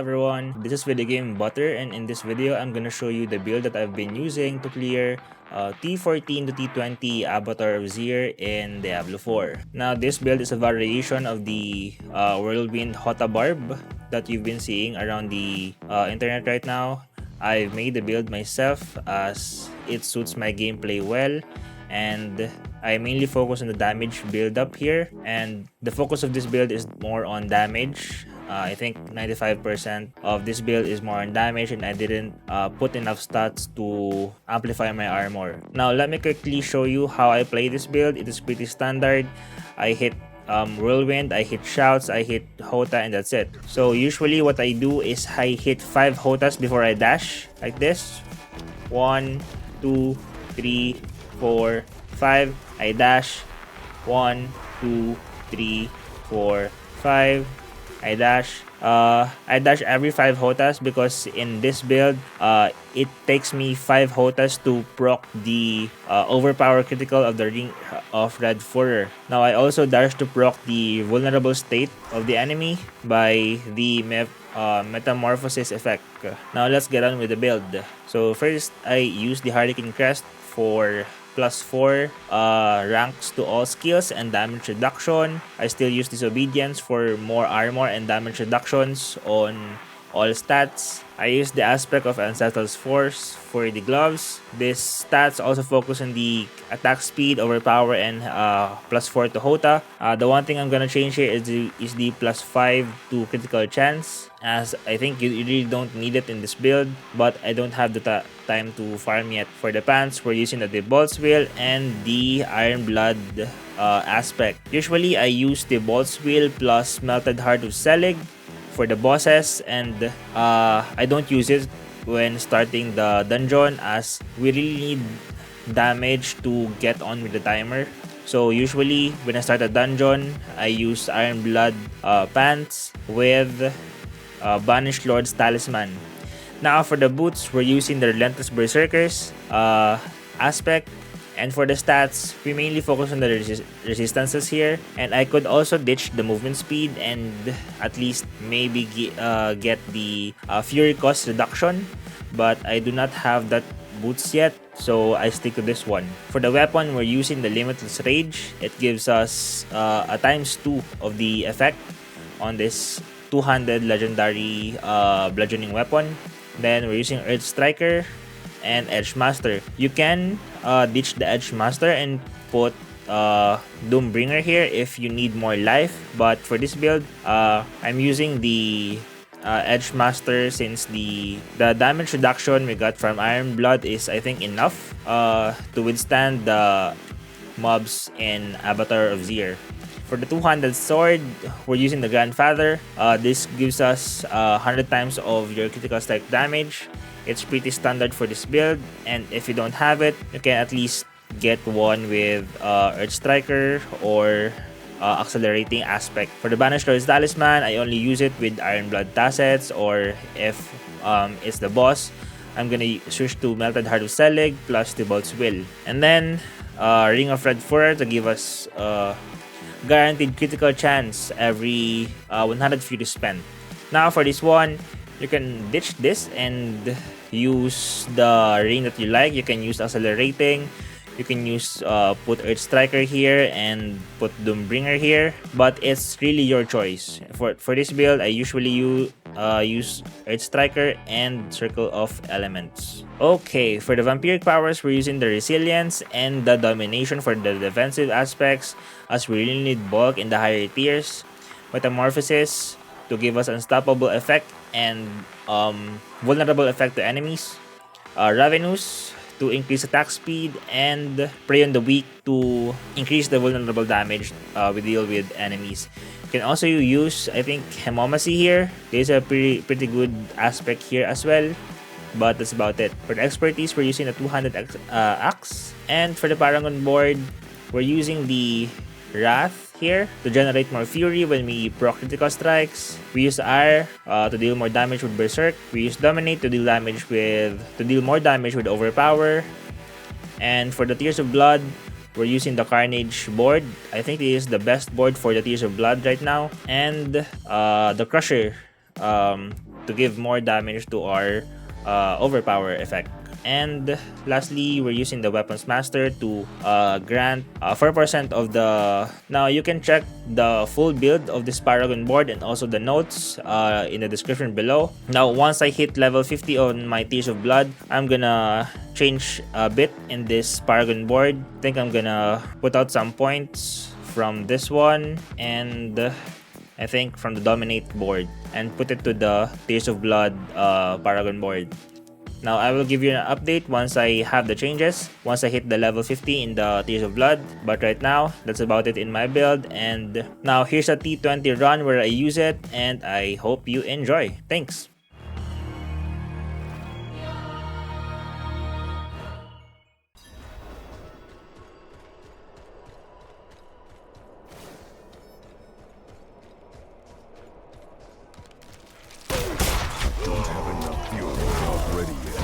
everyone, this is Video Game Butter, and in this video I'm gonna show you the build that I've been using to clear T14 to T20 Avatar of Zir in Diablo 4. Now this build is a variation of the Whirlwind HotA Barb that you've been seeing around the internet right now. I've made the build myself as it suits my gameplay well, and I mainly focus on the damage build up here, and the focus of this build is more on damage. I think 95% of this build is more on damage, and I didn't put enough stats to amplify my armor. Now let me quickly show you how I play this build. It is pretty standard. I hit Whirlwind, I hit Shouts, I hit HotA, and that's it. So usually what I do is I hit 5 HotAs before I dash, like this. 1, 2, 3, 4, 5. I dash. 1, 2, 3, 4, 5. I dash. I dash every 5 HotAs because in this build, it takes me 5 HotAs to proc the overpower critical of the Ring of Red Furor. Now I also dash to proc the vulnerable state of the enemy by the metamorphosis effect. Now let's get on with the build. So first, I use the Hurricane Crest for +4 ranks to all skills and damage reduction. I still use Disobedience for more armor and damage reductions on all stats. I use the aspect of Ancestral's Force for the gloves. These stats also focus on the attack speed, overpower, and +4 to HotA. The one thing I'm gonna change here is the +5 to critical chance, as I think you really don't need it in this build, but I don't have the time to farm yet. For the pants, we're using the Debolt's Wheel and the Iron Blood aspect. Usually I use the Bolt's Wheel plus Melted Heart of Selig for the bosses, and I don't use it when starting the dungeon, as we really need damage to get on with the timer. So usually when I start a dungeon, I use Iron Blood pants with Banished Lord's Talisman. Now for the boots, we're using the Relentless Berserkers aspect. And for the stats, we mainly focus on the resistances here. And I could also ditch the movement speed and at least maybe get the fury cost reduction. But I do not have that boots yet, so I stick to this one. For the weapon, we're using the Limitless Rage. It gives us a ×2 of the effect on this two-handed legendary bludgeoning weapon. Then we're using Earth Striker and Edge Master. You can ditch the Edge Master and put Doombringer here if you need more life, but for this build, I'm using the Edge Master since the damage reduction we got from Iron Blood is, I think, enough to withstand the mobs in Avatar of Zir. For the two-handed sword, we're using the Grandfather. This gives us 100 times of your critical strike damage. It's pretty standard for this build, and if you don't have it, you can at least get one with Earth Striker or Accelerating Aspect. For the Banished Lord's Talisman, I only use it with Iron Blood Tassets, or if it's the boss, I'm gonna switch to Melted Heart of Selig plus the Bolt's Will. And then Ring of Red Furor to give us guaranteed critical chance every 100 fury spent. Now for this one, you can ditch this and use the ring that you like. You can use Accelerating. You can use put Earth Striker here and put Doombringer here, but it's really your choice. For this build, I usually use Earth Striker and Circle of Elements. Okay, for the Vampiric Powers, we're using the Resilience and the Domination for the defensive aspects, as we really need bulk in the higher tiers. Metamorphosis to give us unstoppable effect and vulnerable effect to enemies. Ravenous to increase attack speed, and Prey on the Weak to increase the vulnerable damage we deal with enemies. You can also use, I think, Hemomacy here. There's a pretty good aspect here as well, but that's about it. For the expertise, we're using the two-handed axe, and for the Paragon Board, we're using the Wrath here to generate more fury when we proc critical strikes. We use R to deal more damage with Berserk. We use Dominate to deal more damage with Overpower. And for the Tears of Blood, we're using the Carnage board. I think it is the best board for the Tears of Blood right now. And the Crusher to give more damage to our overpower effect. And lastly, we're using the Weapons Master to grant 4% of the... Now, you can check the full build of this Paragon board and also the notes in the description below. Now, once I hit level 50 on my Tears of Blood, I'm gonna change a bit in this Paragon board. I think I'm gonna put out some points from this one and I think from the Dominate board and put it to the Tears of Blood Paragon board. Now, I will give you an update once I have the changes, once I hit the level 50 in the Tears of Blood. But right now, that's about it in my build. And now, here's a T20 run where I use it, and I hope you enjoy. Thanks! Don't have enough fuel already yet.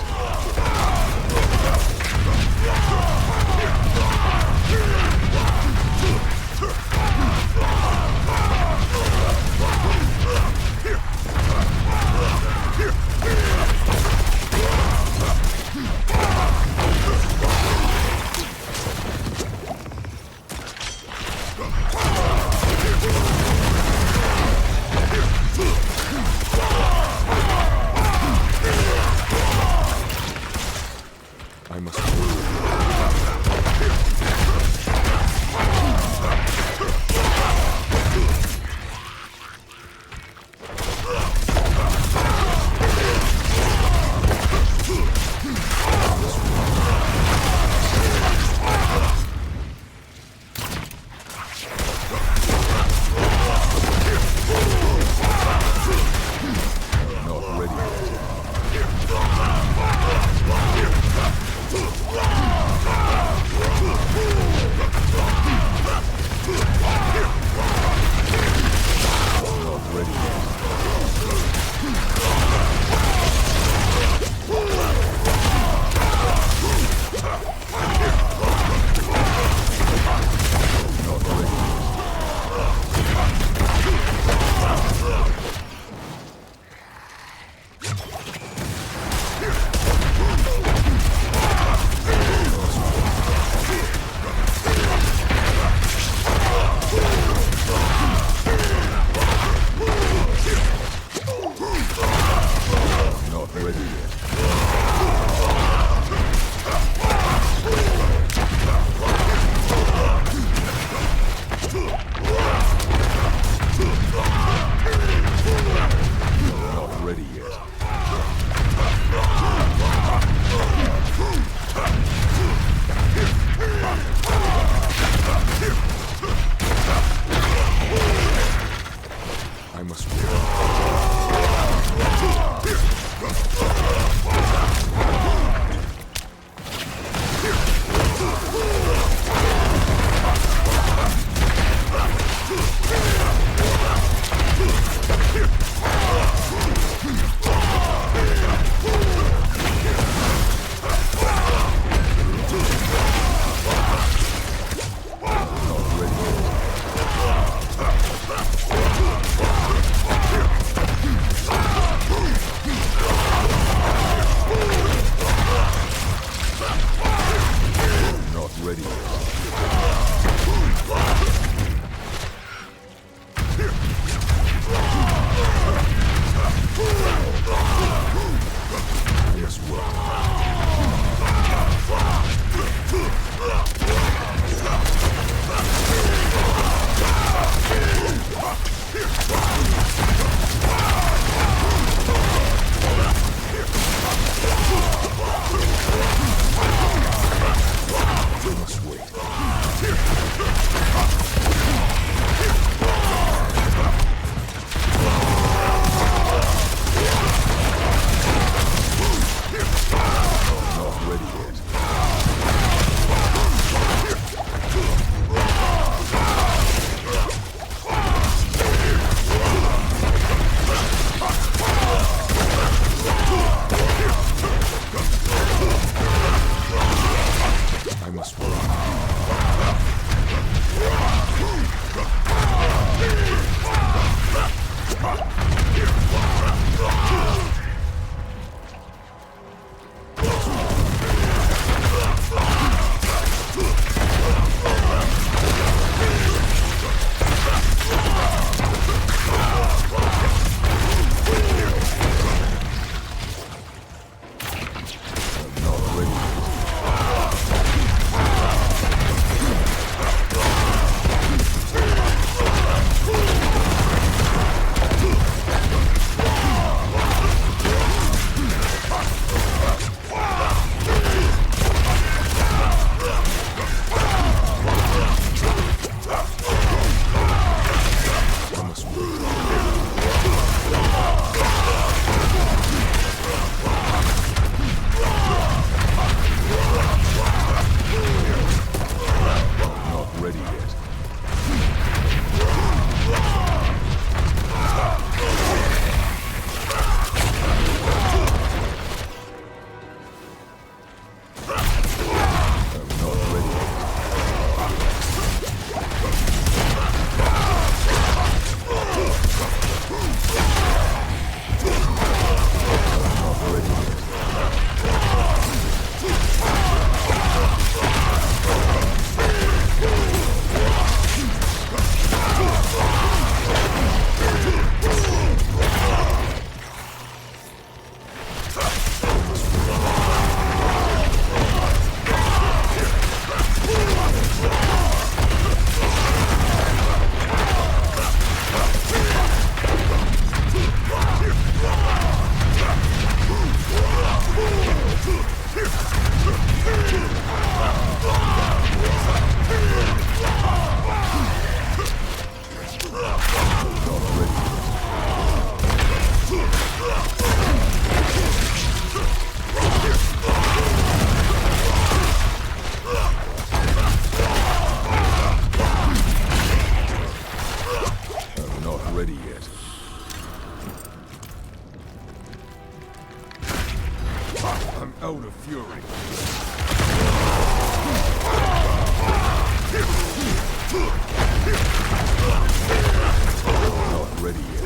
ready yet. I'm out of fury. Not ready yet.